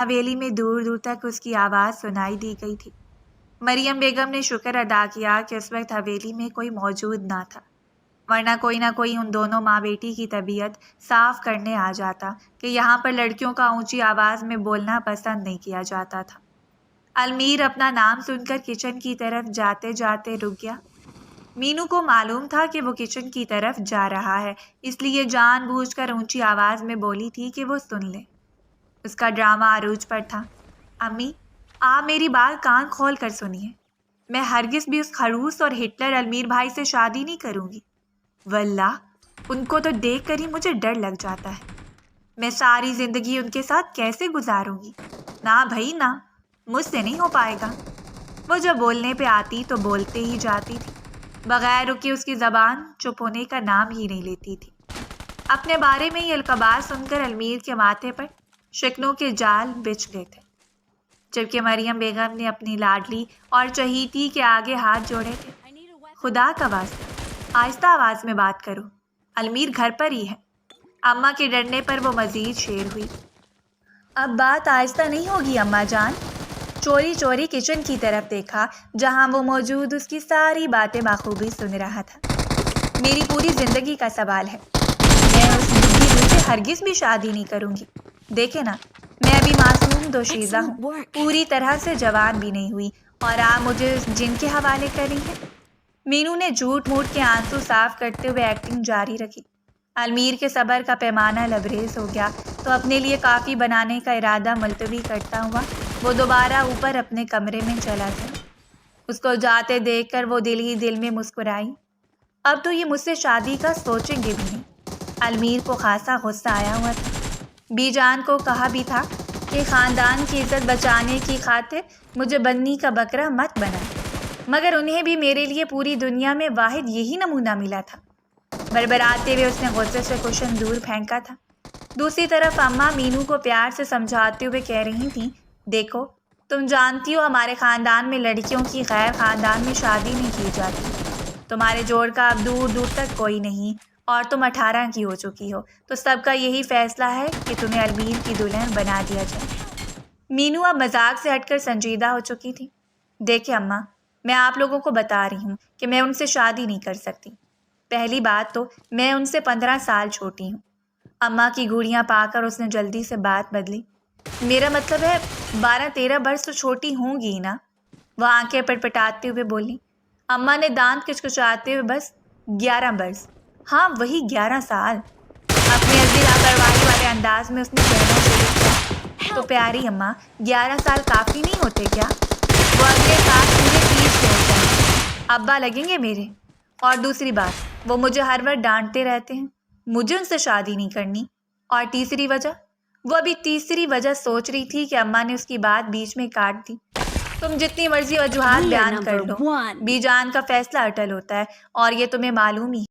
حویلی میں دور دور تک اس کی آواز سنائی دی گئی تھی۔ مریم بیگم نے شکر ادا کیا کہ اس وقت حویلی میں کوئی موجود نہ تھا، ورنہ کوئی نہ کوئی ان دونوں ماں بیٹی کی طبیعت صاف کرنے آ جاتا کہ یہاں پر لڑکیوں کا اونچی آواز میں بولنا پسند نہیں کیا جاتا تھا۔ المیر اپنا نام سن کر کچن کی طرف جاتے جاتے رک گیا۔ مینو کو معلوم تھا کہ وہ کچن کی طرف جا رہا ہے، اس لیے جان بوجھ کر اونچی آواز میں بولی تھی کہ وہ سن لے۔ اس کا ڈرامہ عروج پر تھا۔ امی، آپ میری بات کان کھول کر سنیے، میں ہرگز بھی اس خروس اور ہٹلر المیر بھائی سے شادی نہیں کروں گی۔ واللہ ان کو تو دیکھ کر ہی مجھے ڈر لگ جاتا ہے، میں ساری زندگی ان کے ساتھ کیسے گزاروں گی؟ نہ بھائی نہ، مجھ سے نہیں ہو پائے گا۔ وہ جب بولنے پہ آتی تو بولتے ہی جاتی تھی، بغیر رکے اس کی زبان چپ ہونے کا نام ہی نہیں لیتی تھی۔ اپنے بارے میں یہ القباس سن کر المیر کے ماتھے پر شکنوں کے جال بچھ گئے تھے، جبکہ مریم بیگم نے اپنی لاڈلی اور چہیتی کے آگے ہاتھ جوڑے تھے۔ خدا کا واسطہ آہستہ آواز میں بات کرو، المیر گھر پر ہی ہے۔ اماں کے ڈرنے پر وہ مزید شیر ہوئی۔ اب بات آہستہ نہیں ہوگی اماں جان۔ چوری چوری کچن کی طرف دیکھا جہاں وہ موجود اس کی ساری باتیں بخوبی سن رہا تھا۔ میری پوری زندگی کا سوال ہے، میں اس بڈھی ہوئی سے ہرگز بھی شادی نہیں کروں گی۔ دیکھے نا، میں ابھی معصوم دوشیزہ ہوں، پوری طرح سے جوان بھی نہیں ہوئی، اور آپ مجھے جن کے حوالے کر رہی ہیں۔ مینو نے جھوٹ موٹ کے آنسو صاف کرتے ہوئے ایکٹنگ جاری رکھی۔ المیر کے صبر کا پیمانہ لبریز ہو گیا تو اپنے لیے کافی بنانے کا ارادہ ملتوی کرتا ہوا وہ دوبارہ اوپر اپنے کمرے میں چلا گیا۔ اس کو جاتے دیکھ کر وہ دل ہی دل میں مسکرائی۔ اب تو یہ مجھ سے شادی کا سوچیں گے بھی نہیں۔ المیر کو خاصا غصہ آیا ہوا تھا۔ بی جان کو کہا بھی تھا کہ خاندان کی عزت بچانے کی خاطر مجھے بنی کا بکرا مت بنا، مگر انہیں بھی میرے لیے پوری دنیا میں واحد یہی نمونہ ملا تھا۔ بربراتے ہوئے اس نے غصے سے کشن دور پھینکا تھا۔ دوسری طرف اماں مینو کو پیار سے سمجھاتے ہوئے کہہ رہی تھیں، دیکھو تم جانتی ہو ہمارے خاندان میں لڑکیوں کی غیر خاندان میں شادی نہیں کی جاتی، تمہارے جوڑ کا اب دور دور تک کوئی نہیں، اور تم 18 کی ہو چکی ہو، تو سب کا یہی فیصلہ ہے کہ تمہیں المیر کی دلہن بنا دیا جائے۔ مینو اب مذاق سے ہٹ کر سنجیدہ ہو چکی تھی۔ دیکھیں اماں، میں آپ لوگوں کو بتا رہی ہوں کہ میں ان سے شادی نہیں کر سکتی۔ پہلی بات تو میں ان سے 15 سال چھوٹی ہوں۔ اماں کی گھوڑیاں پا کر اس نے جلدی سے بات بدلی۔ میرا مطلب ہے 12-13 برس تو چھوٹی ہوں گی نا؟ وہ آنکھیں پٹپٹاتے ہوئے بولی۔ اماں نے دانت کچکچاتے ہوئے بس 11 برس، ہاں وہی 11 سال، اپنے عزیز لاپرواہی والے انداز میں اس نے کہنا شروع کیا۔ تو پیاری اماں، 11 سال کافی نہیں ہوتے کیا؟ وہ اگلے سال پورے 30 کے ہو جائیں، ابا لگیں گے میرے۔ اور دوسری بات، وہ مجھے ہر وقت ڈانٹتے رہتے ہیں، مجھے ان سے شادی نہیں کرنی۔ اور تیسری وجہ، وہ ابھی تیسری وجہ سوچ رہی تھی کہ اماں نے اس کی بات بیچ میں کاٹ دی۔ تم جتنی مرضی وجوہات بیان کر لو، بی جان کا فیصلہ اٹل ہوتا ہے، اور یہ تمہیں معلوم ہی ہے۔